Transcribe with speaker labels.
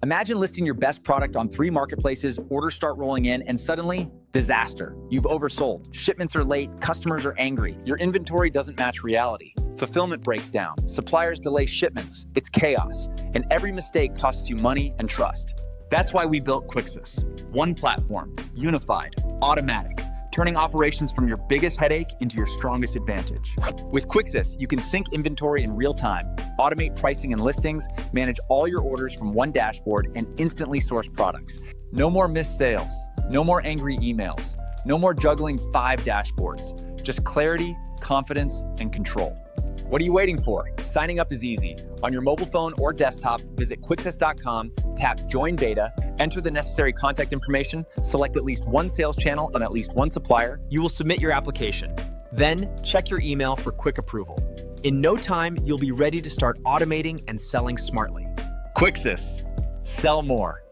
Speaker 1: Imagine listing your best product on 3 marketplaces, orders start rolling in, and suddenly, disaster. You've oversold, shipments are late, customers are angry, your inventory doesn't match reality. Fulfillment breaks down, suppliers delay shipments, it's chaos, and every mistake costs you money and trust. That's why we built Quixess. One platform, unified, automatic, turning operations from your biggest headache into your strongest advantage. With Quixess, you can sync inventory in real time, automate pricing and listings, manage all your orders from one dashboard, and instantly source products. No more missed sales, no more angry emails, no more juggling 5 dashboards, just clarity, confidence, and control. What are you waiting for? Signing up is easy. On your mobile phone or desktop, visit Quixess.com, tap Join Beta, enter the necessary contact information, select at least one sales channel on at least one supplier. You will submit your application. Then, check your email for quick approval. In no time, you'll be ready to start automating and selling smartly. Quixess. Sell more.